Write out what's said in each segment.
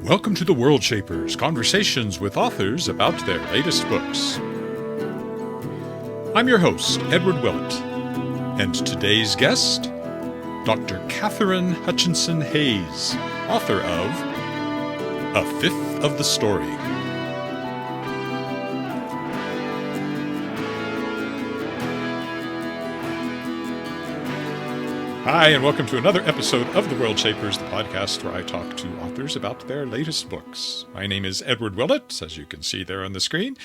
Welcome to the Worldshapers, conversations with authors about their latest books. I'm your host, Edward Willett, and today's guest, Dr. Katherine Hutchinson-Hayes, author of A Fifth of the Story. Hi, and welcome to another episode of The Worldshapers, the podcast where I talk to authors about their latest books. My name is Edward Willett, as you can see there on the screen.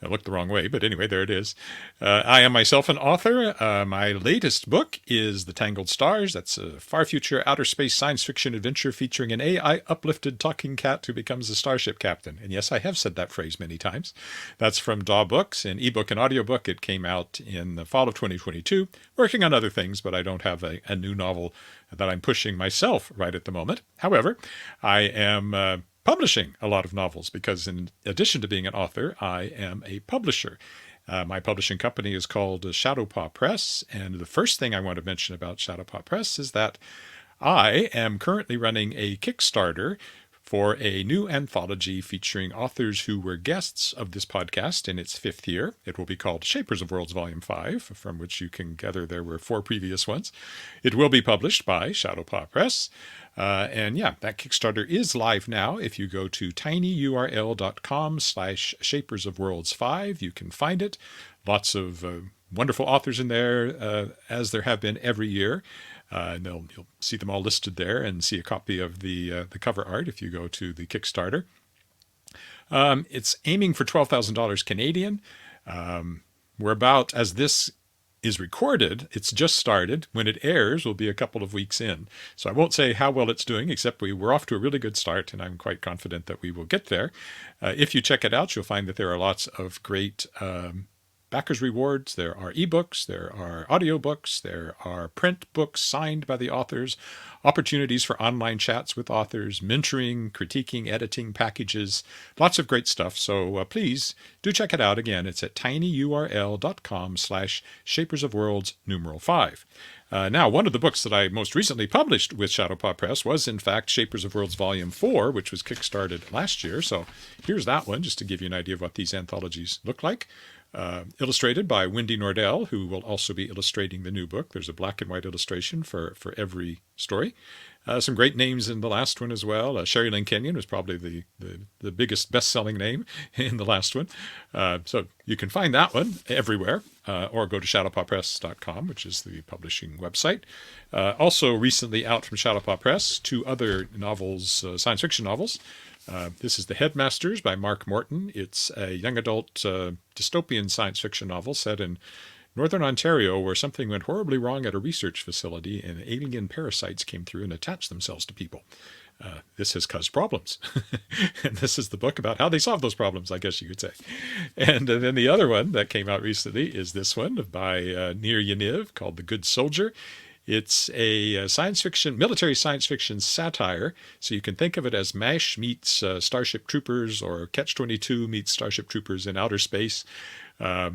I looked the wrong way, but anyway, there it is. I am myself an author. My latest book is The Tangled Stars. That's a far future outer space science fiction adventure featuring an AI-uplifted talking cat who becomes a starship captain. And yes, I have said that phrase many times. That's from Daw Books, an ebook and audiobook. It came out in the fall of 2022. Working on other things, but I don't have a new novel that I'm pushing myself right at the moment. However, I am publishing a lot of novels because in addition to being an author, I am a publisher. My publishing company is called Shadowpaw Press, and the first thing I want to mention about Shadowpaw Press is that I am currently running a Kickstarter for a new anthology featuring authors who were guests of this podcast in its fifth year. It will be called Shapers of Worlds Volume 5, from which you can gather there were 4 previous ones. It will be published by Shadowpaw Press. And that Kickstarter is live now. If you go to tinyurl.com/shapersofworlds5, you can find it. Lots of wonderful authors in there, as there have been every year. And you'll see them all listed there and see a copy of the cover art if you go to the Kickstarter. It's aiming for $12,000 Canadian. We're about, as this is recorded, it's just started. When it airs, we'll be a couple of weeks in. So I won't say how well it's doing, except we're off to a really good start, and I'm quite confident that we will get there. If you check it out, you'll find that there are lots of great backers rewards. There are ebooks, there are audiobooks, there are print books signed by the authors, opportunities for online chats with authors, mentoring, critiquing, editing packages, lots of great stuff. So please do check it out. Again, it's at tinyurl.com/shapersofworlds5. Now, one of the books that I most recently published with Shadowpaw Press was, in fact, Shapers of Worlds Volume 4, which was kickstarted last year. So here's that one, just to give you an idea of what these anthologies look like. Illustrated by Wendy Nordell, who will also be illustrating the new book. There's a black and white illustration for every story. Some great names in the last one as well. Sherry Lynn Kenyon was probably the biggest best-selling name in the last one. So you can find that one everywhere, or go to shadowpawpress.com, which is the publishing website. Also recently out from Shadowpaw Press, 2 other novels, science fiction novels. This is The Headmasters by Mark Morton. It's a young adult dystopian science fiction novel set in northern Ontario where something went horribly wrong at a research facility and alien parasites came through and attached themselves to people. This has caused problems. And this is the book about how they solve those problems, I guess you could say. And then the other one that came out recently is this one by Nir Yaniv called The Good Soldier. It's a military science fiction satire, so you can think of it as MASH meets Starship Troopers or Catch-22 meets Starship Troopers in outer space. I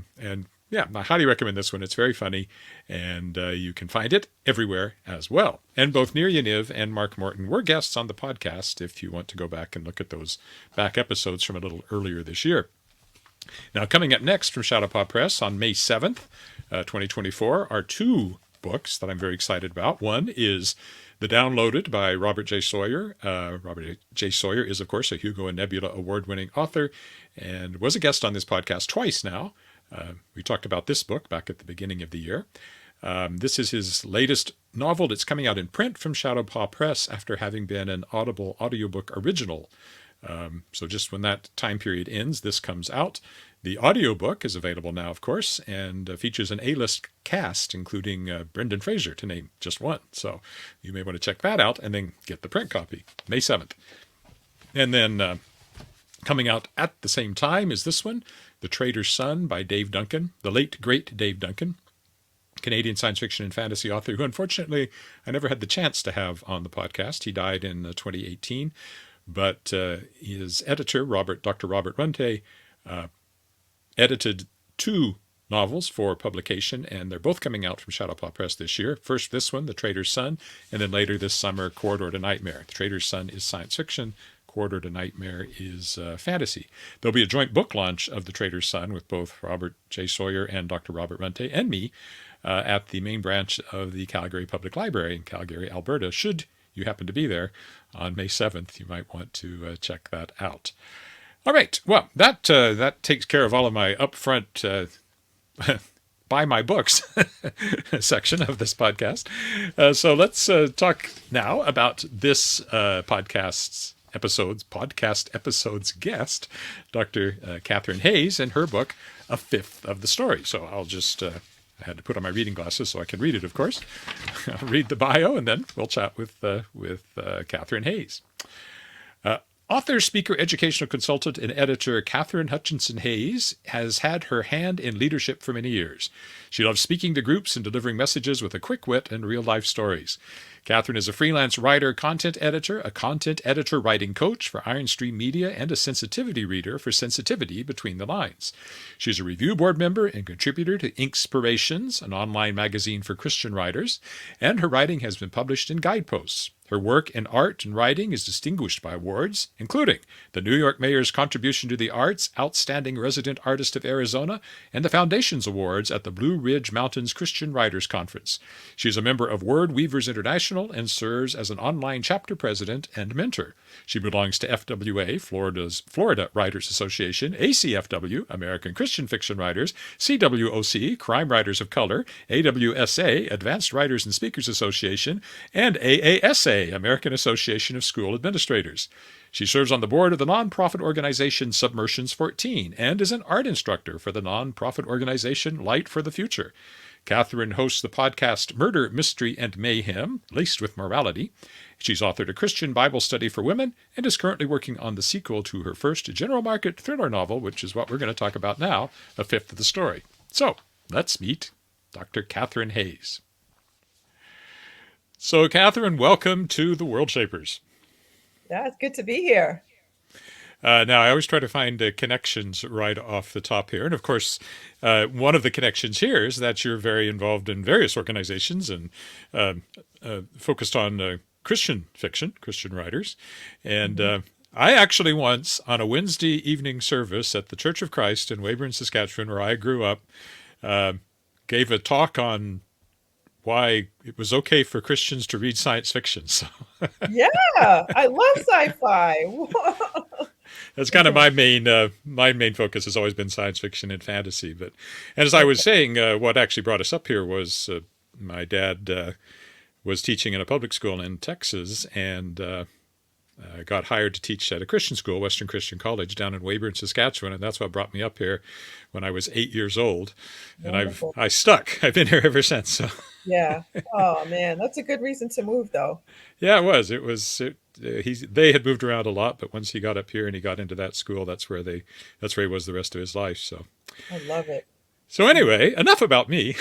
highly recommend this one. It's very funny, and you can find it everywhere as well. And both Nir Yaniv and Mark Morton were guests on the podcast if you want to go back and look at those back episodes from a little earlier this year. Now, coming up next from Shadowpaw Press on May 7th, 2024, are 2 books that I'm very excited about. One is The Downloaded by Robert J. Sawyer. Robert J. Sawyer is, of course, a Hugo and Nebula award-winning author and was a guest on this podcast twice now. We talked about this book back at the beginning of the year. This is his latest novel. It's coming out in print from Shadowpaw Press after having been an Audible audiobook original. So just when that time period ends, this comes out. The audiobook is available now, of course, and features an A-list cast, including Brendan Fraser, to name just one. So you may want to check that out and then get the print copy, May 7th. And then coming out at the same time is this one, The Trader's Son by Dave Duncan, the late, great Dave Duncan, Canadian science fiction and fantasy author who, unfortunately, I never had the chance to have on the podcast. He died in 2018, but his editor, Dr. Robert Runte, edited 2 novels for publication, and they're both coming out from Shadowpaw Press this year. First, this one, The Trader's Son, and then later this summer, Corridor to Nightmare. The Trader's Son is science fiction. Quarter to Nightmare is fantasy. There'll be a joint book launch of The Trader's Son with both Robert J. Sawyer and Dr. Robert Runte and me at the main branch of the Calgary Public Library in Calgary, Alberta. Should you happen to be there on May 7th, you might want to check that out. All right. Well, that takes care of all of my upfront buy my books section of this podcast. So let's talk now about this podcast episode's guest, Dr. Katherine Hayes, and her book, A Fifth of the Story. So I'll just, I had to put on my reading glasses so I can read it, of course. I'll read the bio, and then we'll chat with Katherine Hayes. Author, speaker, educational consultant, and editor Katherine Hutchinson-Hayes has had her hand in leadership for many years. She loves speaking to groups and delivering messages with a quick wit and real-life stories. Katherine is a freelance writer, content editor, a content editor writing coach for Iron Stream Media, and a sensitivity reader for Sensitivity Between the Lines. She's a review board member and contributor to Inkspirations, an online magazine for Christian writers, and her writing has been published in Guideposts. Her work in art and writing is distinguished by awards, including the New York Mayor's Contribution to the Arts, Outstanding Resident Artist of Arizona, and the Foundation's Awards at the Blue Ridge Mountains Christian Writers Conference. She is a member of Word Weavers International and serves as an online chapter president and mentor. She belongs to FWA, Florida Writers Association, ACFW, American Christian Fiction Writers, CWOC, Crime Writers of Color, AWSA, Advanced Writers and Speakers Association, and AASA, American Association of School Administrators. She serves on the board of the nonprofit organization Submersions 14 and is an art instructor for the nonprofit organization Light for the Future. Katherine hosts the podcast Murder, Mystery, and Mayhem, Laced with Morality. She's authored a Christian Bible study for women and is currently working on the sequel to her first general market thriller novel, which is what we're going to talk about now, A Fifth of the Story. So, let's meet Dr. Katherine Hayes. So, Katherine, welcome to the Worldshapers. Yeah, it's good to be here. Now, I always try to find connections right off the top here. And of course, one of the connections here is that you're very involved in various organizations and focused on Christian fiction, Christian writers. And I actually once, on a Wednesday evening service at the Church of Christ in Weyburn, Saskatchewan, where I grew up, gave a talk on why it was okay for Christians to read science fiction. So Yeah, I love sci-fi. that's kind of my main focus has always been science fiction and fantasy. But and as I was saying, what actually brought us up here was my dad was teaching in a public school in Texas and got hired to teach at a Christian school, Western Christian College, down in Weyburn, Saskatchewan, and that's what brought me up here when I was 8 years old. And Wonderful. I stuck. I've been here ever since. So Yeah. Oh man, that's a good reason to move though. yeah, it was. They had moved around a lot, but once he got up here and he got into that school, that's where he was the rest of his life. So I love it. so anyway, enough about me.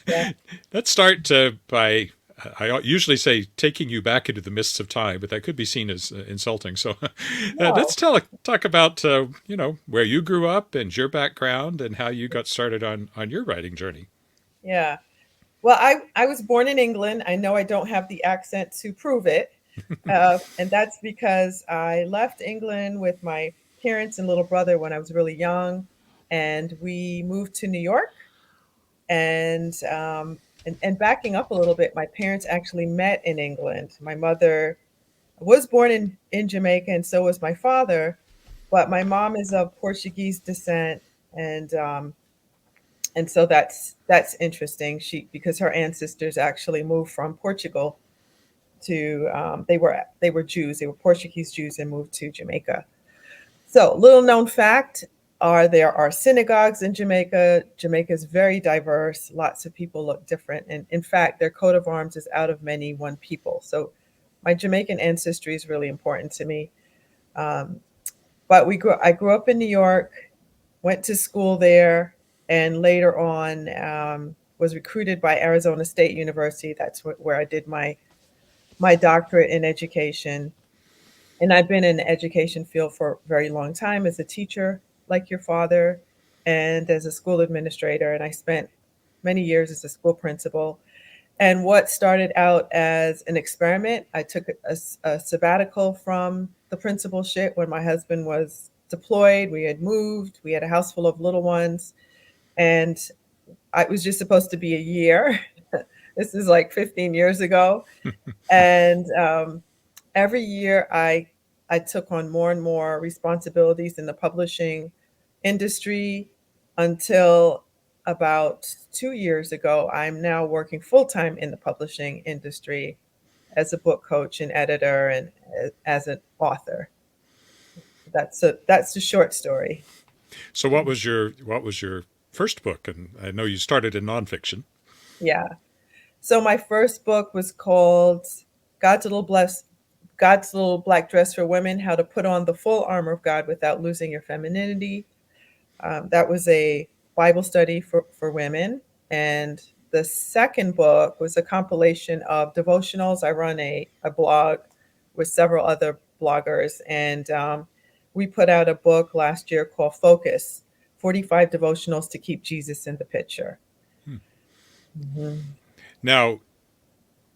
Yeah. Let's start by. I usually say taking you back into the mists of time, but that could be seen as insulting. So let's No. talk about where you grew up and your background and how you got started on your writing journey. Yeah. Well, I was born in England. I know I don't have the accent to prove it. And that's because I left England with my parents and little brother when I was really young. And we moved to New York. And backing up a little bit, my parents actually met in England. My mother was born in Jamaica, and so was my father. But my mom is of Portuguese descent, and so that's interesting. Because her ancestors actually moved from Portugal to they were Jews, they were Portuguese Jews, and moved to Jamaica. So little known fact. There are synagogues in Jamaica. Jamaica is very diverse. Lots of people look different. And in fact, their coat of arms is out of many, one people. So my Jamaican ancestry is really important to me. But I grew up in New York, went to school there, and later on was recruited by Arizona State University. That's where I did my doctorate in education. And I've been in the education field for a very long time as a teacher, like your father, and as a school administrator. And I spent many years as a school principal. And what started out as an experiment, I took a sabbatical from the principalship when my husband was deployed. We had moved. We had a house full of little ones, and it was just supposed to be a year. This is like 15 years ago, and every year I took on more and more responsibilities in the publishing industry until about 2 years ago. I'm now working full time in the publishing industry as a book coach and editor and as an author. That's the short story. So what was your first book? And I know you started in nonfiction. Yeah. So my first book was called God's Little Blessed God's Little Black Dress for Women: How to Put on the Full Armor of God Without Losing Your Femininity. That was a Bible study for women. And the second book was a compilation of devotionals. I run a blog with several other bloggers, and we put out a book last year called Focus: 45 Devotionals to Keep Jesus in the Picture. Hmm. Mm-hmm. Now,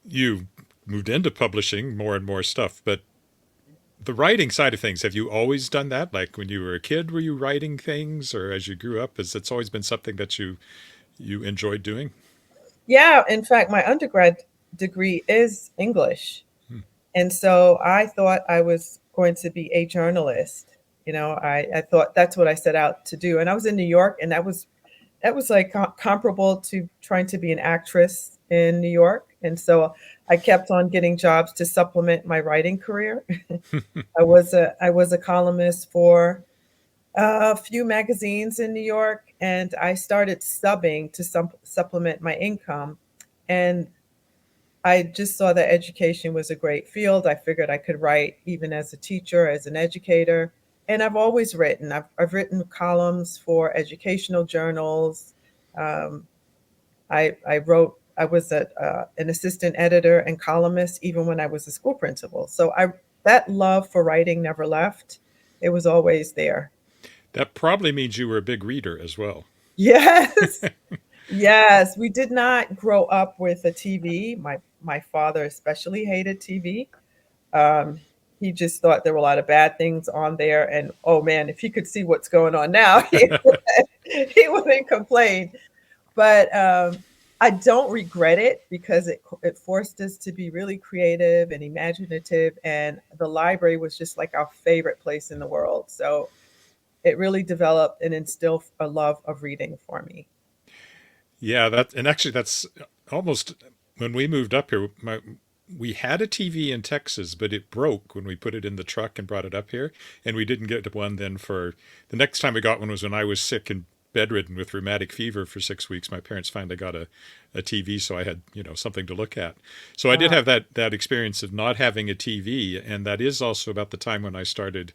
you moved into publishing more and more stuff, but the writing side of things, have you always done that? Like when you were a kid, were you writing things, or as you grew up, has it's always been something that you enjoyed doing? Yeah, in fact, my undergrad degree is English. Hmm. And so I thought I was going to be a journalist. I thought that's what I set out to do. And I was in New York, and that was like comparable to trying to be an actress in New York. And so I kept on getting jobs to supplement my writing career. I was a columnist for a few magazines in New York, and I started subbing to supplement my income. And I just saw that education was a great field. I figured I could write even as a teacher, as an educator. And I've always written. I've written columns for educational journals. Um, I was an assistant editor and columnist even when I was a school principal. So that love for writing never left. It was always there. That probably means you were a big reader as well. Yes. Yes, we did not grow up with a TV. My father especially hated TV. Um, he just thought there were a lot of bad things on there, and oh man, if he could see what's going on now, he wouldn't complain. But I don't regret it because it forced us to be really creative and imaginative, and the library was just like our favorite place in the world. So it really developed and instilled a love of reading for me. Yeah, and actually that's almost when we moved up here. We had a TV in Texas, but it broke when we put it in the truck and brought it up here, and we didn't get one then. For the next time we got one was when I was sick and bedridden with rheumatic fever for 6 weeks. My parents finally got a TV, so I had something to look at. So I did Wow. have that experience of not having a TV, and that is also about the time when I started.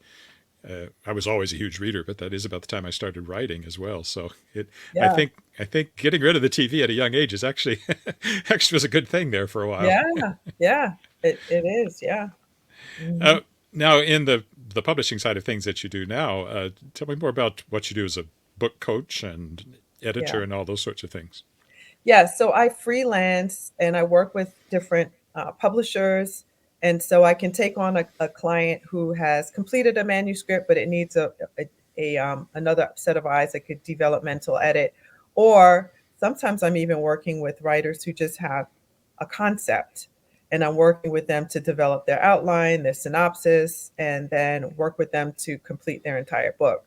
I was always a huge reader, but that is about the time I started writing as well. So I Yeah. think I think getting rid of the TV at a young age is actually actually was a good thing there for a while. Yeah. Yeah. It is. Yeah. Uh, Mhm. Now, in the publishing side of things that you do now, tell me more about what you do as a book coach and Yeah. editor and all those sorts of things. Yeah. So I freelance and I work with different publishers. And so I can take on a client who has completed a manuscript, but it needs another set of eyes, like a developmental edit. Or sometimes I'm even working with writers who just have a concept, and I'm working with them to develop their outline, their synopsis, and then work with them to complete their entire book.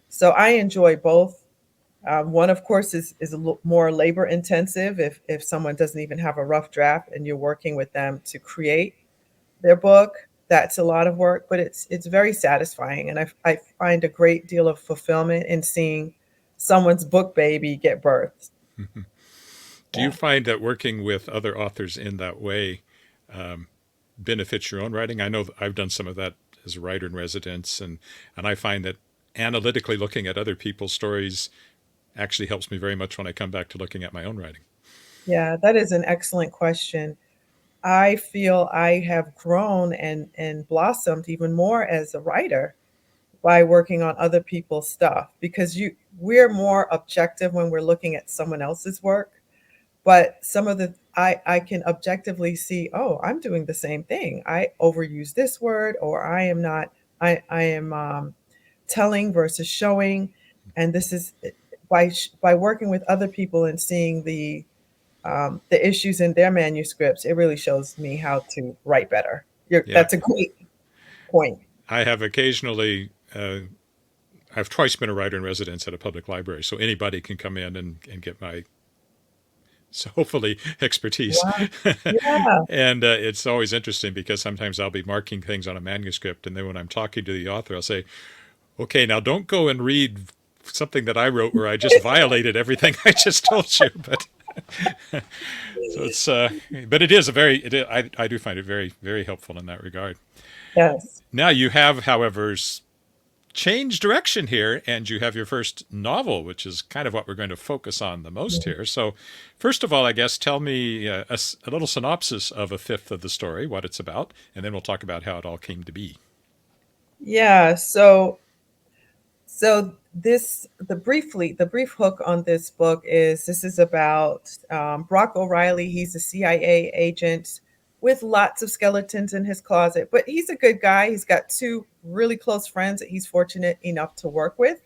So I enjoy both. One, of course, is more labor intensive if someone doesn't even have a rough draft and you're working with them to create their book. That's a lot of work, but it's very satisfying, and I find a great deal of fulfillment in seeing someone's book baby get birthed. Do you Yeah. find that working with other authors in that way um, benefits your own writing? I know that I've done some of that as a writer in residence, and I find that analytically looking at other people's stories actually helps me very much when I come back to looking at my own writing. Yeah, that is an excellent question. I feel I have grown and blossomed even more as a writer by working on other people's stuff, because we're more objective when we're looking at someone else's work. But some of I can objectively see, oh, I'm doing the same thing. I overuse this word, or I am not, I am telling versus showing. And this is by working with other people and seeing the issues in their manuscripts, it really shows me how to write better. Yeah. That's a great point. I have occasionally, I've twice been a writer in residence at a public library, so anybody can come in and get my, so hopefully, expertise. Wow. Yeah. And it's always interesting because sometimes I'll be marking things on a manuscript, and then when I'm talking to the author, I'll say, okay, now don't go and read something that I wrote where I just violated everything I just told you. But so it's, but it is a very, I do find it very, very helpful in that regard. Yes. Now you have, however, changed direction here, and you have your first novel, which is kind of what we're going to focus on the most here. So, first of all, I guess tell me a little synopsis of a fifth of the story, what it's about, and then we'll talk about how it all came to be. Yeah. So the brief hook on this book is this is about Brock O'Reilly. He's a CIA agent with lots of skeletons in his closet, but he's a good guy. He's got two really close friends that he's fortunate enough to work with.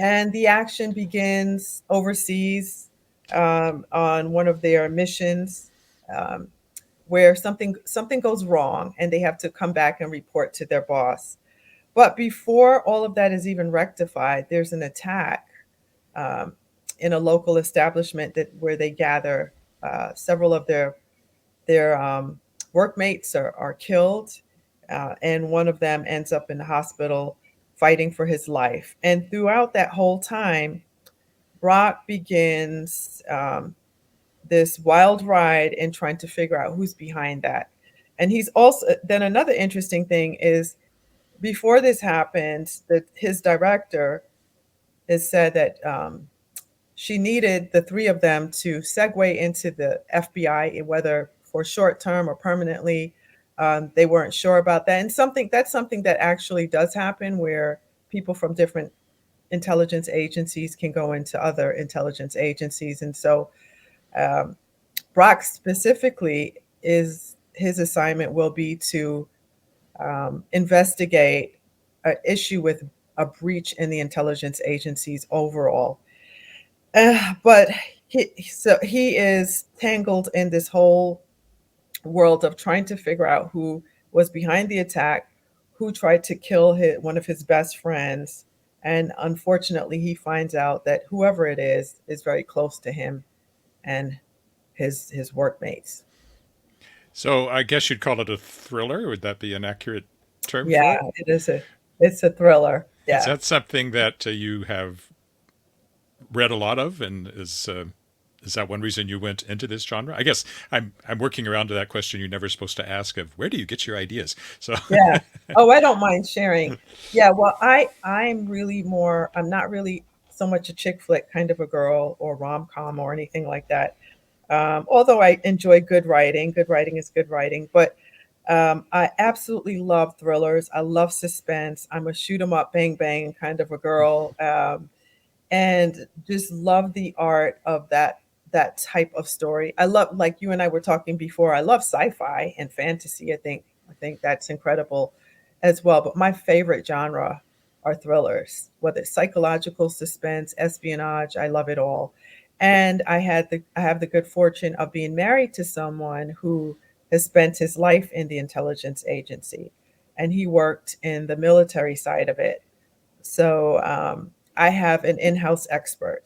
And the action begins overseas on one of their missions um, where something goes wrong and they have to come back and report to their boss. But before all of that is even rectified, there's an attack um, in a local establishment where they gather. Several of their workmates are killed, and one of them ends up in the hospital fighting for his life. And throughout that whole time, Brock begins this wild ride in trying to figure out who's behind that. And he's also then another interesting thing is before this happened, that his director has said that she needed the three of them to segue into the FBI, whether for short term or permanently. They weren't sure about that, and something that actually does happen, where people from different intelligence agencies can go into other intelligence agencies, and so um, Brock specifically is his assignment will be to investigate an issue with a breach in the intelligence agencies overall. But he is tangled in this whole world of trying to figure out who was behind the attack, who tried to kill one of his best friends, and unfortunately, he finds out that whoever it is very close to him and his workmates. So, I guess you'd call it a thriller. Would that be an accurate term for Yeah, it? it's a thriller. Is Yeah. that something that you have read a lot of, and is that one reason you went into this genre? I guess I'm working around to that question you're never supposed to ask of where do you get your ideas? So Yeah. Oh, I don't mind sharing. Yeah, well, I'm not really so much a chick flick kind of a girl or rom-com or anything like that. Although I enjoy good writing. Good writing is good writing, but I absolutely love thrillers. I love suspense. I'm a shoot 'em up, bang bang kind of a girl. And just love the art of that type of story. I love, like you and I were talking before, I love sci-fi and fantasy. I think that's incredible as well. But my favorite genre are thrillers, whether it's psychological suspense, espionage, I love it all. And I have the good fortune of being married to someone who has spent his life in the intelligence agency, and he worked in the military side of it. So I have an in-house expert.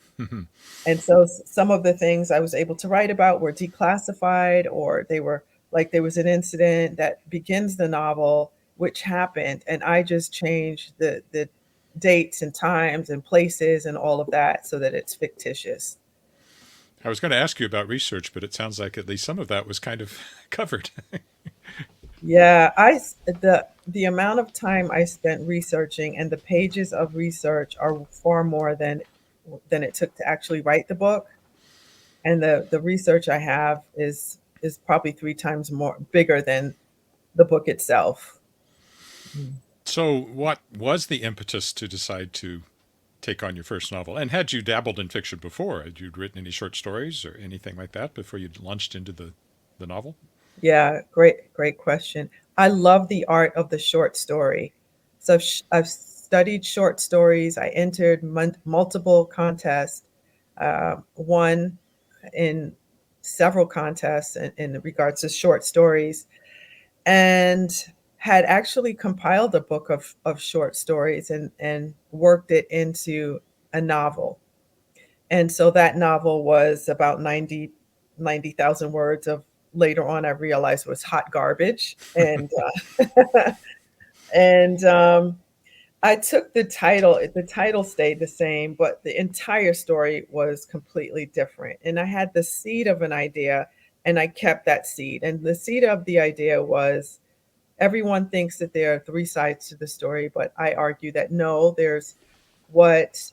And so some of the things I was able to write about were declassified, or they were like there was an incident that begins the novel, which happened, and I just changed the dates and times and places and all of that so that it's fictitious. I was going to ask you about research, but it sounds like at least some of that was kind of covered. Yeah, the amount of time I spent researching and the pages of research are far more than it took to actually write the book. And the research I have is probably three times more bigger than the book itself. Mm. So, what was the impetus to decide to take on your first novel? And had you dabbled in fiction before? Had you written any short stories or anything like that before you launched into the novel? Yeah, great question. I love the art of the short story. So I've studied short stories. I entered multiple contests, won in several contests in regards to short stories, and had actually compiled a book of short stories and worked it into a novel. And so that novel was about 90,000 words of, later on I realized, was hot garbage. And I took the title stayed the same, but the entire story was completely different. And I had the seed of an idea, and I kept that seed. And the seed of the idea was, everyone thinks that there are three sides to the story, but I argue that no, there's what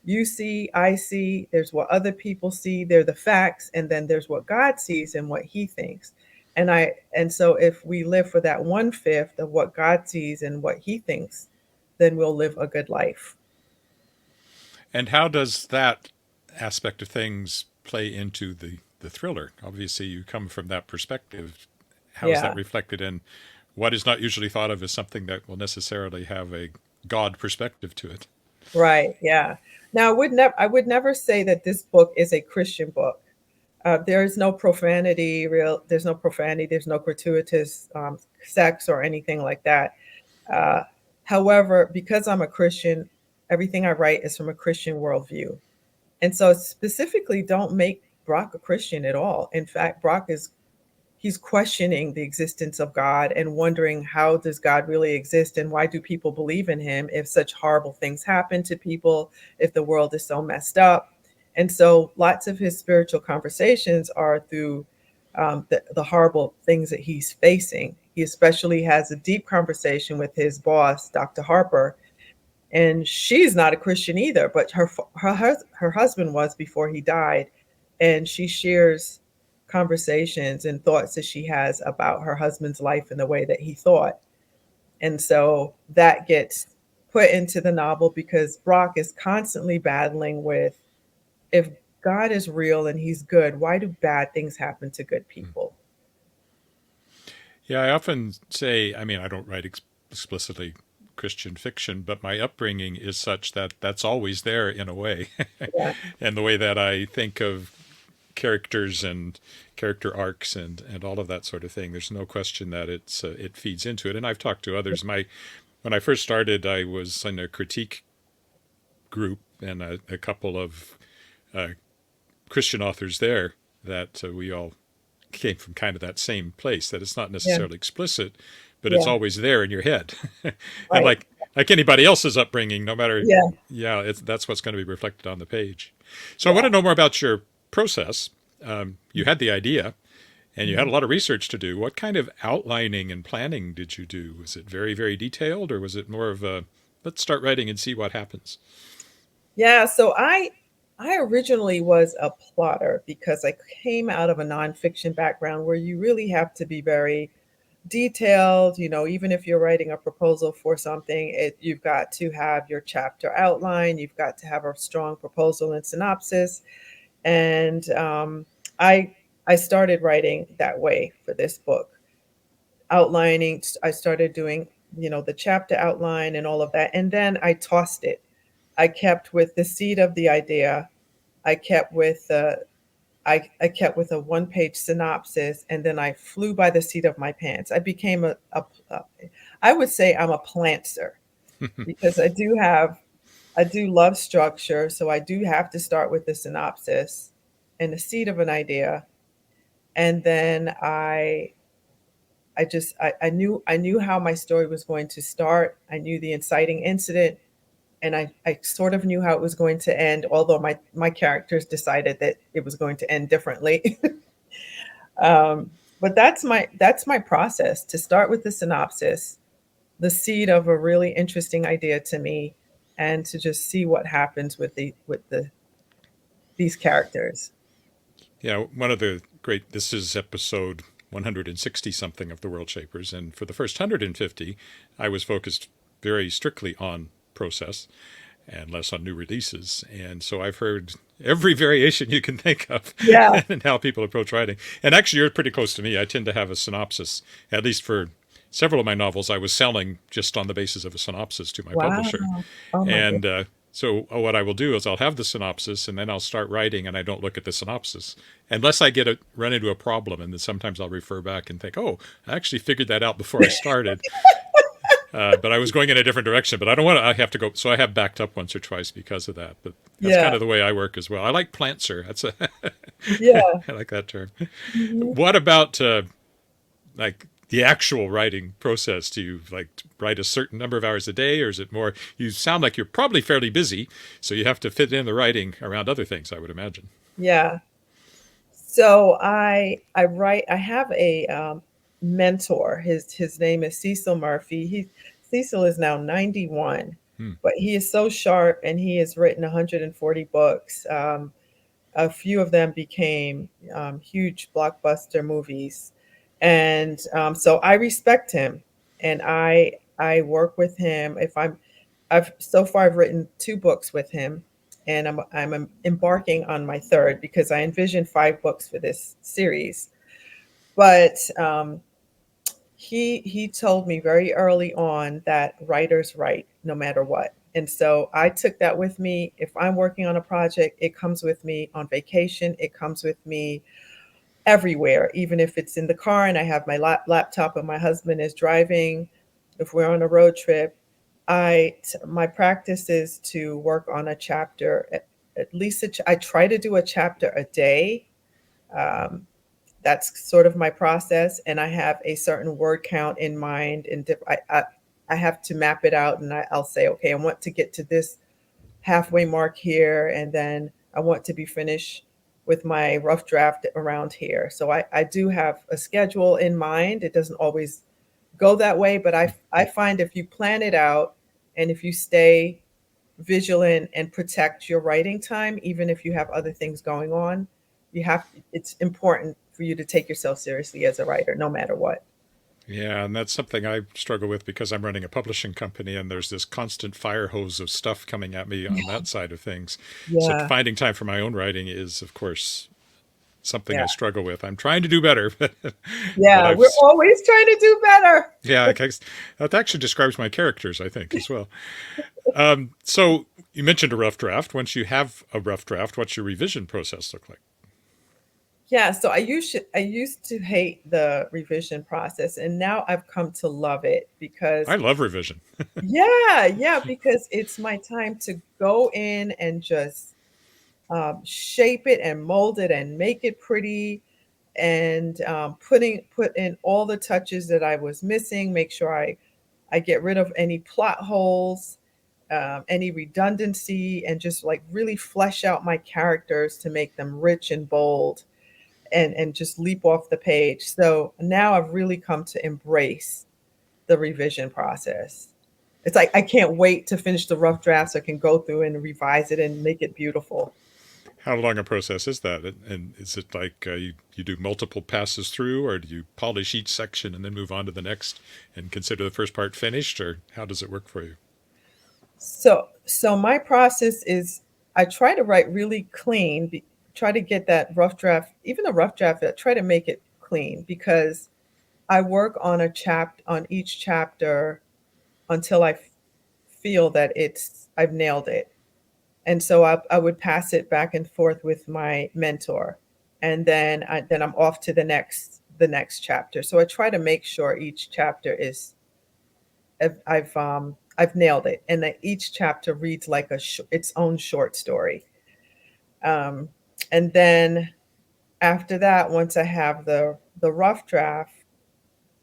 you see, I see, there's what other people see, they're the facts, and then there's what God sees and what he thinks. And so if we live for that 1/5 of what God sees and what he thinks, then we'll live a good life. And how does that aspect of things play into the thriller? Obviously, you come from that perspective. How is that Yeah, reflected in what is not usually thought of as something that will necessarily have a God perspective to it? right. Yeah. Now I would never say that this book is a Christian book. There's no profanity, there's no profanity, there's no gratuitous sex or anything like that. Uh, However, because I'm a Christian, everything I write is from a Christian worldview. And so specifically don't make Brock a Christian at all. In fact, Brock is he's questioning the existence of God and wondering, how does God really exist and why do people believe in him if such horrible things happen to people, if the world is so messed up. And so lots of his spiritual conversations are through the horrible things that he's facing. He especially has a deep conversation with his boss, Dr. Harper, and she's not a Christian either, but her husband was before he died, and she shares conversations and thoughts that she has about her husband's life and the way that he thought. And so that gets put into the novel because Brock is constantly battling with, if God is real and he's good, why do bad things happen to good people? Yeah, I often say, I mean, I don't write explicitly Christian fiction, but my upbringing is such that that's always there in a way. Yeah, And the way that I think of characters and character arcs and all of that sort of thing, there's no question that it feeds into it. And I've talked to others. When I first started, I was in a critique group and a couple of uh, Christian authors there that we all came from kind of that same place, that it's not yeah, necessarily explicit, but it's yeah, always there in your head. And right. like anybody else's upbringing, no matter, Yeah, yeah, that's what's going to be reflected on the page. So I want yeah. to know more about your process. You had the idea and you had a Mhm. lot of research to do. What kind of outlining and planning did you do? Was it very, very detailed, or was it more of a, let's start writing and see what happens? Yeah, so I originally was a plotter because I came out of a nonfiction background where you really have to be very detailed. Even if you're writing a proposal for something, you've got to have your chapter outline, you've got to have a strong proposal and synopsis. And I I started writing that way for this book, outlining. I started doing, the chapter outline and all of that, and then I tossed it. I kept with the seed of the idea. I kept with I kept with a one-page synopsis, and then I flew by the seat of my pants. I became I would say I'm a plantser because I do love structure, so I do have to start with the synopsis and the seed of an idea, and then I knew how my story was going to start. I knew the inciting incident, and I sort of knew how it was going to end, although my characters decided that it was going to end differently. But that's my process, to start with the synopsis, the seed of a really interesting idea to me, and to just see what happens with these characters. Yeah, one of the great, this is episode 160 something of the Worldshapers. And for the first 150, I was focused very strictly on process. and less on new releases. And so I've heard every variation you can think of Yeah. and how people approach writing. And actually, you're pretty close to me. I tend to have a synopsis, at least for several of my novels, I was selling just on the basis of a synopsis to my Wow. publisher. Oh my goodness. And so what I will do is I'll have the synopsis and then I'll start writing and I don't look at the synopsis unless I run into a problem. And then sometimes I'll refer back and think, oh, I actually figured that out before I started. But I was going in a different direction. But I don't want to. I have to go. So I have backed up once or twice because of that. But that's kind Yeah. of the way I work as well. I like plantser. That's a. Yeah. I like that term. Mhm. What about like the actual writing process? Do you like write a certain number of hours a day, or is it more? You sound like you're probably fairly busy, so you have to fit in the writing around other things, I would imagine. Yeah. So I write. I have a mentor. His name is Cecil Murphy. Cecil is now 91, Hmm. but he is so sharp, and he has written 140 books. A few of them became huge blockbuster movies, and so I respect him, and I work with him. If I've so far I've written two books with him, and I'm embarking on my third because I envisioned five books for this series. But he told me very early on that writers write no matter what. And so I took that with me. If I'm working on a project, it comes with me on vacation. It comes with me everywhere, even if it's in the car and I have my laptop and my husband is driving. If we're on a road trip, my practice is to work on a chapter at least. I try to do a chapter a day. Um, that's sort of my process, and I have a certain word count in mind. And I have to map it out, and I'll say, okay, I want to get to this halfway mark here, and then I want to be finished with my rough draft around here. So I do have a schedule in mind. It doesn't always go that way, but I find if you plan it out and if you stay vigilant and protect your writing time, even if you have other things going on, it's important for you to take yourself seriously as a writer, no matter what. Yeah, and that's something I struggle with because I'm running a publishing company and there's this constant fire hose of stuff coming at me on that side of things. So Yeah, finding time for my own writing is, of course, something yeah, I struggle with. I'm trying to do better, but yeah. I've We're always trying to do better. yeah, that actually describes my characters, I think, as well. So you mentioned a rough draft. Once you have a rough draft, what's your revision process look like? Yeah, so I used to hate the revision process, and now I've come to love it I because love revision. yeah, because it's my time to go in and just shape it and mold it and make it pretty, and put in all the touches that I was missing. Make sure I get rid of any plot holes, any redundancy, and just like really flesh out my characters to make them rich and bold, and just leap off the page. So now I've really come to embrace the revision process. It's like I can't wait to finish the rough draft so I can go through and revise it and make it beautiful. How long a process is that? And is it like you do multiple passes through, or do you polish each section and then move on to the next and consider the first part finished, or how does it work for you? So my process is I try to write really clean, try to get that rough draft, even a rough draft, I try to make it clean because I work on on each chapter until I feel that I've nailed it. And so I would pass it back and forth with my mentor, and then I'm off to the next chapter. So I try to make sure each chapter is I've nailed it, and that each chapter reads like its own short story. Um, and then after that, once I have the rough draft,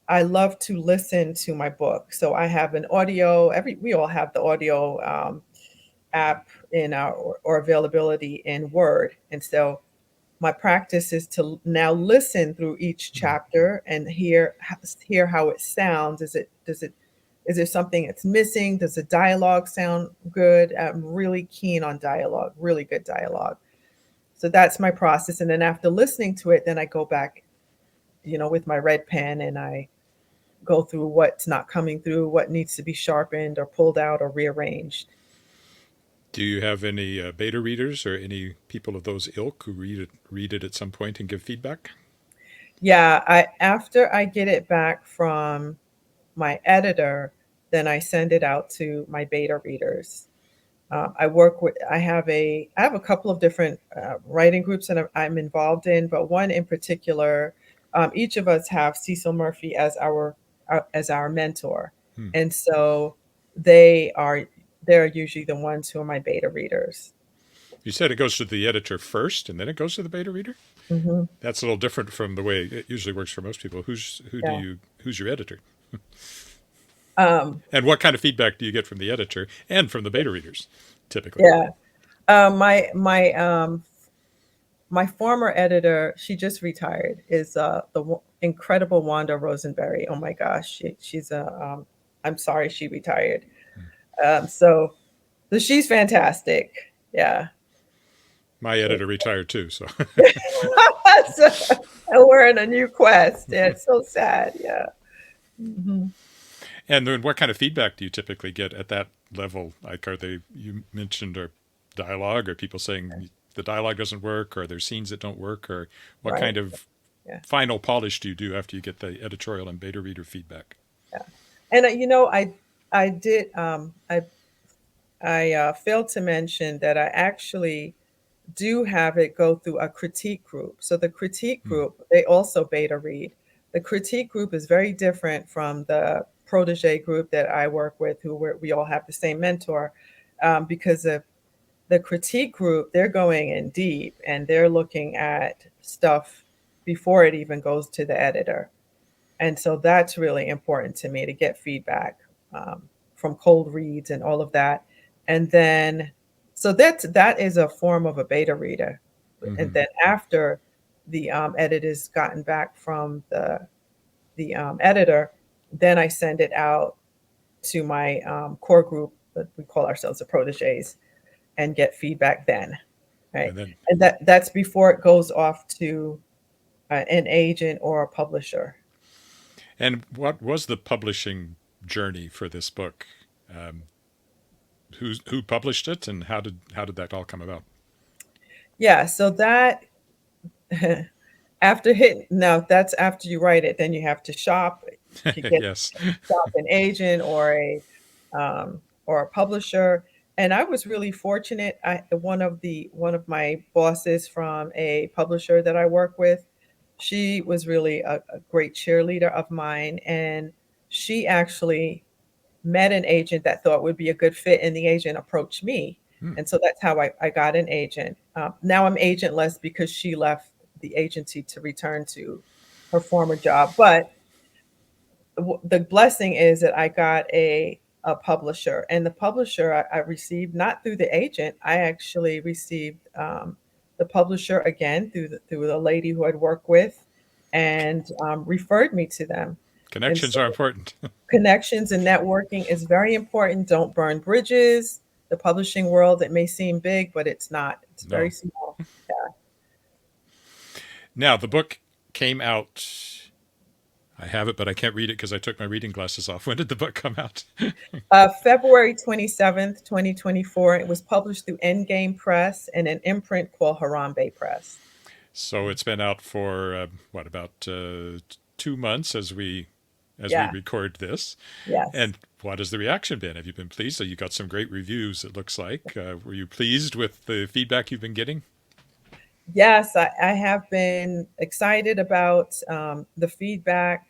I love to listen to my book. So I have an audio. We all have the audio app in our or availability in Word, and so my practice is to now listen through each chapter and hear how it sounds. Is there something that's missing? Does the dialogue sound good? I'm really keen on dialogue, really good dialogue. So that's my process. And then after listening to it, then I go back, with my red pen, and I go through what's not coming through, what needs to be sharpened or pulled out or rearranged. Do you have any beta readers or any people of those ilk who read it at some point and give feedback? Yeah, I after I get it back from my editor, then I send it out to my beta readers. I have a couple of different writing groups that I'm involved in, but one in particular, each of us have Cecil Murphy as our mentor, Hmm. and so they are they're usually the ones who are my beta readers. You said it goes to the editor first and then it goes to the beta reader? Hmm. That's a little different from the way it usually works for most people. Yeah. Who's your editor? Um, And what kind of feedback do you get from the editor and from the beta readers typically? yeah. My former editor, she just retired, is incredible Wanda Rosenberry. Oh my gosh, she's a. I'm sorry she retired. Um, so, so she's fantastic. Yeah. My editor retired too, so. So, and we're in a new quest. Yeah, it's so sad. Yeah. Hmm. And then what kind of feedback do you typically get at that level? Like, you mentioned, are dialogue, or people saying the dialogue doesn't work, or there's scenes that don't work, or what Right. kind of Yeah. final polish do you do after you get the editorial and beta reader feedback? Yeah. And I did I failed to mention that I actually do have it go through a critique group. So the critique Hmm. group, they also beta read. The critique group is very different from the protege group that I work with, we all have the same mentor, because of the critique group, they're going in deep and they're looking at stuff before it even goes to the editor. And so that's really important to me to get feedback from cold reads and all of that. And then, so that is a form of a beta reader. And Mm-hmm. then after the edit is gotten back from the editor, then I send it out to my core group that we call ourselves the proteges and get feedback then, right? And then, And that's before it goes off to an agent or a publisher. and what was the publishing journey for this book? Um, who published it, and how did that all come about? Yeah, so that after hit no, that's after you write it, then you have to shop. You could get Yes. shop an agent or a publisher. And I was really fortunate. One of my bosses from a publisher that I work with, she was really a great cheerleader of mine, and she actually met an agent that thought would be a good fit, and the agent approached me. Hmm. And so that's how I got an agent. Now I'm agentless because she left the agency to return to her former job. But the blessing is that I got a publisher, and the publisher I received not through the agent. I actually received the publisher again through the lady who I'd worked with, and referred me to them. And Connections so are important. connections and networking is very important. Don't burn bridges. The publishing world, it may seem big, but it's not. It's very No. small. Yeah. Now, the book came out. I have it, but I can't read it because I took my reading glasses off. When did the book come out? February 27th, 2024. It was published through Endgame Press and an imprint called Harambe Press. So it's been out for what, about 2 months as we Yeah. record this. Yes. And what has the reaction been? Have you been pleased? So you got some great reviews. It looks like. Were you pleased with the feedback you've been getting? Yes, I have been excited about the feedback.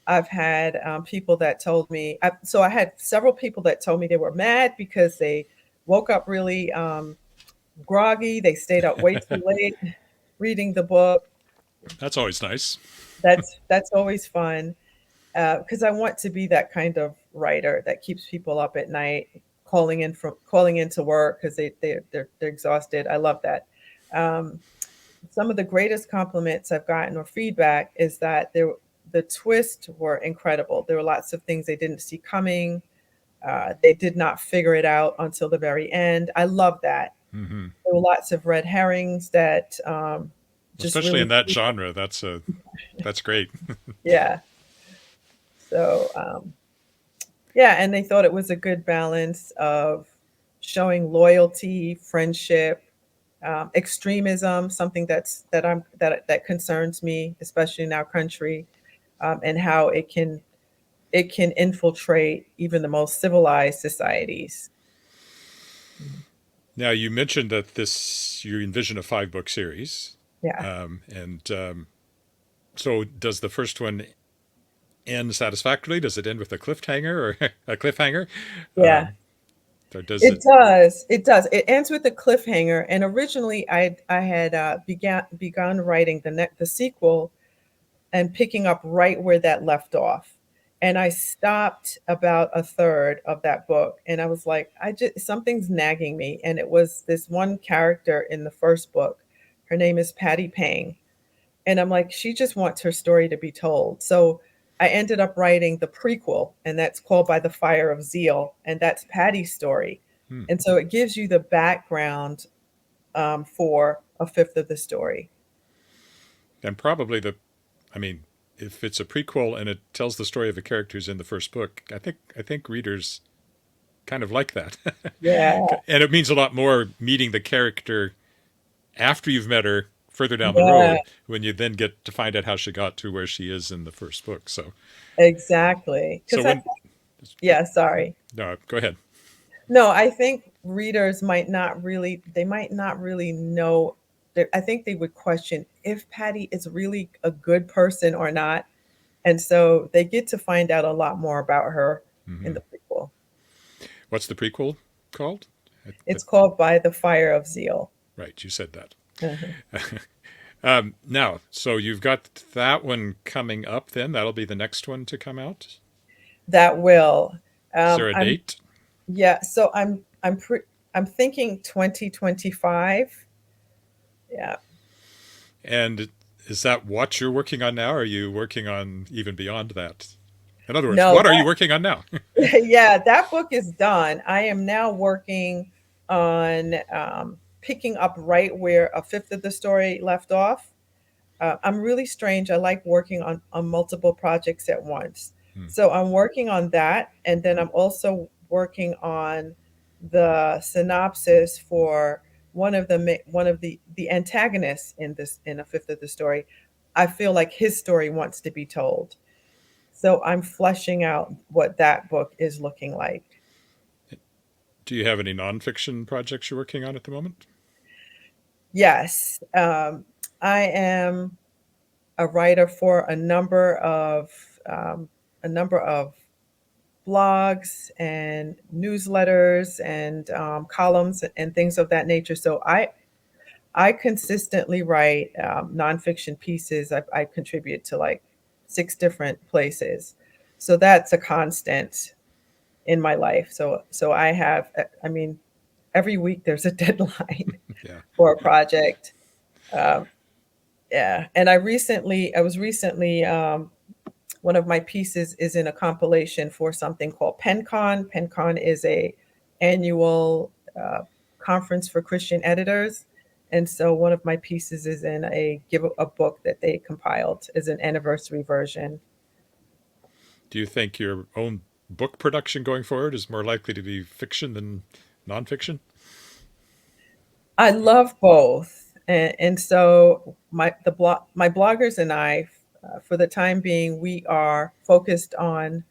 I've had people that told me, so I had several people that told me they were mad because they woke up really groggy. They stayed up way too late reading the book. That's always nice. That's always fun because I want to be that kind of writer that keeps people up at night, calling into work because they're exhausted. I love that. Um, some of the greatest compliments I've gotten or feedback is that the twists were incredible. There were lots of things they didn't see coming. They did not figure it out until the very end. I love that. Hmm. There were lots of red herrings that just Especially really, in that genre, that's great. yeah. So, yeah, and they thought it was a good balance of showing loyalty, friendship, extremism, something that concerns me, especially in our country, and how it can infiltrate even the most civilized societies. Now, you mentioned that you envision a 5-book series. Yeah. And so does the first one end satisfactorily? Does it end with a cliffhanger or a cliffhanger? Yeah. Or does It it? does. It does. It ends with a cliffhanger. And originally, I had begun writing the sequel and picking up right where that left off. And I stopped about a third of that book, and I was like, I just something's nagging me. And it was this one character in the first book. Her name is Patty Pang, and I'm like, she just wants her story to be told. So I ended up writing the prequel, and that's called By the Fire of Zeal, and that's Patty's story. Hmm. And so it gives you the background for a fifth of the story. And probably I mean, if it's a prequel and it tells the story of a character who's in the first book, I think readers kind of like that. Yeah, And it means a lot more meeting the character after you've met her further down the yeah, road, when you then get to find out how she got to where she is in the first book. exactly. So Because I when think, yeah, sorry. no, go ahead. No, I think readers they might not really know. I think they would question if Patty is really a good person or not. And so they get to find out a lot more about her in Hmm. the prequel. What's the prequel called? It's called By the Fire of Zeal. Right, you said that. Uh-huh. Now, so you've got that one coming up. Then that'll be the next one to come out. That will. Is there a I'm date? Yeah. So I'm thinking 2025. Yeah. And is that what you're working on now? Or are you working on even beyond that? In other words, No, what are you working on now? yeah, that book is done. I am now working on picking up right where a fifth of the story left off. I'm really strange. I like working on multiple projects at once. Hmm. So I'm working on that. And then I'm also working on the synopsis for one of the antagonists in a fifth of the story. I feel like his story wants to be told. So I'm fleshing out what that book is looking like. Do you have any nonfiction projects you're working on at the moment? Yes, I am a writer for a number of blogs and newsletters and columns and things of that nature. So I consistently write nonfiction pieces. I contribute to like 6 different places, so that's a constant in my life. So I have, I mean, every week there's a deadline Yeah. for a project. Um, yeah, and I was recently one of my pieces is in a compilation for something called PenCon. PenCon is a annual conference for Christian editors, and so one of my pieces is in a book that they compiled as an anniversary version. Do you think your own book production going forward is more likely to be fiction than nonfiction? I love both, and so my bloggers and I, for the time being, we are focused on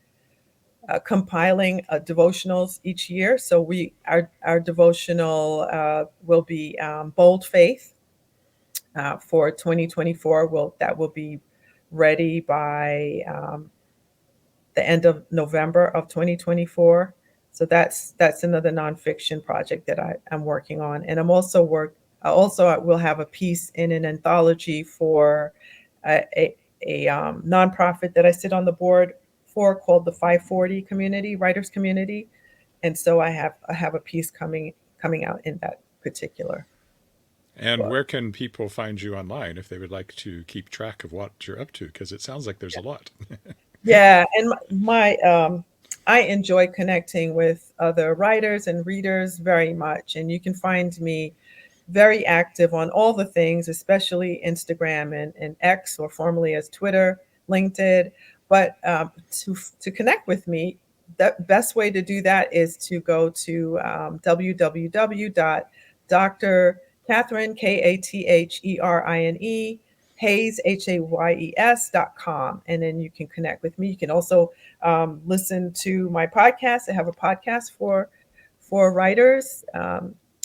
compiling devotionals each year. So our devotional will be Bold Faith for 2024. That will be ready by the end of November of 2024. So that's another nonfiction project that I'm working on, and I will have a piece in an anthology for a nonprofit that I sit on the board for called the 540 Community Writers Community, and so I have a piece coming out in that particular And book. where can people find you online if they would like to keep track of what you're up to? Because it sounds like there's a lot. Yeah, and I enjoy connecting with other writers and readers very much, and you can find me very active on all the things, especially Instagram and X, or formerly as Twitter, LinkedIn. But to connect with me, the best way to do that is to go to www.dr. Katherine, Katherine, Hayes, Hayes.com. And then you can connect with me. You can also listen to my podcast. I have a podcast for writers,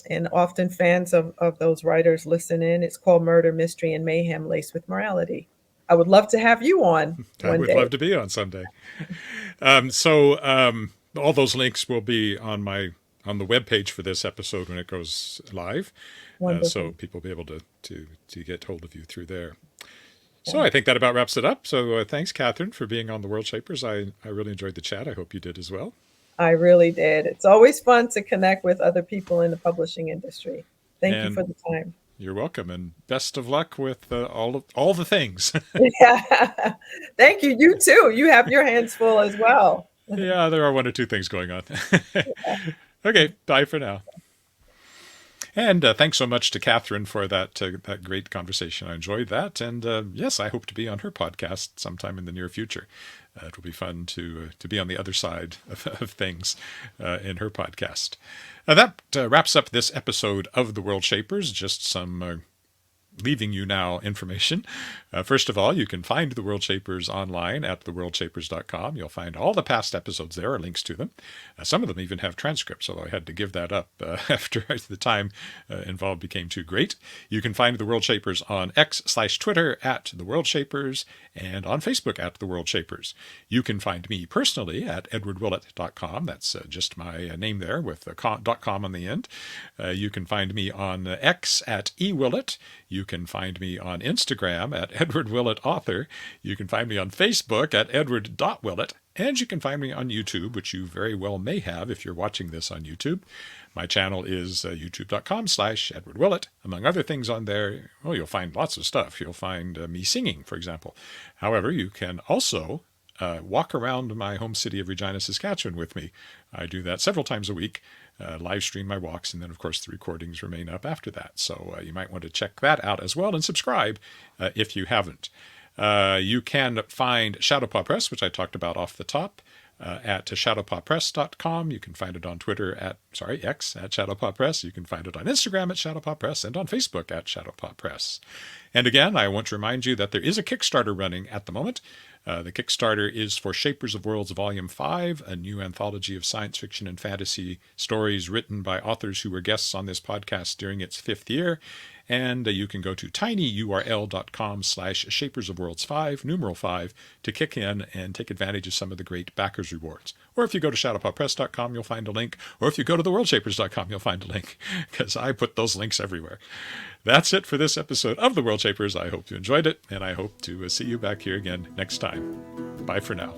and often fans of those writers listen in. It's called Murder, Mystery, and Mayhem Laced with Morality. I would love to have you on I one would day. love to be on someday. All those links will be on the webpage for this episode when it goes live. So people will be able to get hold of you through there. So I think that about wraps it up. So thanks, Katherine, for being on the Worldshapers. I really enjoyed the chat. I hope you did as well. I really did. It's always fun to connect with other people in the publishing industry. Thank you for the time. You're welcome, and best of luck with all the things. Yeah. Thank you. You too. You have your hands full as well. Yeah, there are one or two things going on. Okay, bye for now. And thanks so much to Katherine for that great conversation. I enjoyed that. And yes, I hope to be on her podcast sometime in the near future. It will be fun to be on the other side of things in her podcast. That wraps up this episode of The Worldshapers. Just some leaving you now information. First of all, you can find The Worldshapers online at theworldshapers.com. You'll find all the past episodes there, or links to them. Some of them even have transcripts, although I had to give that up after the time involved became too great. You can find The Worldshapers on X/Twitter at The Worldshapers and on Facebook at The Worldshapers. You can find me personally at edwardwillett.com. That's just my name there with a .com on the end. You can find me on X at ewillett. You can find me on Instagram at edwardwillettauthor. You can find me on Facebook at edward.willett. And you can find me on YouTube, which you very well may have if you're watching this on YouTube. My channel is youtube.com/edwardwillett. Among other things on there, well, you'll find lots of stuff. You'll find me singing, for example. However, you can also walk around my home city of Regina, Saskatchewan with me. I do that several times a week, live stream my walks, and then, of course, the recordings remain up after that. So you might want to check that out as well and subscribe if you haven't. You can find Shadowpaw Press, which I talked about off the top, at shadowpawpress.com. You can find it on Twitter X at Shadowpaw Press. You can find it on Instagram at Shadowpaw Press and on Facebook at Shadowpaw Press. And again, I want to remind you that there is a Kickstarter running at the moment. The Kickstarter is for Shapers of Worlds Volume 5, a new anthology of science fiction and fantasy stories written by authors who were guests on this podcast during its 5th year. And you can go to tinyurl.com/shapersofworlds5, numeral 5, to kick in and take advantage of some of the great backers rewards. Or if you go to shadowpawpress.com, you'll find a link. Or if you go to theworldshapers.com, you'll find a link, because I put those links everywhere. That's it for this episode of The Worldshapers. I hope you enjoyed it, and I hope to see you back here again next time. Bye for now.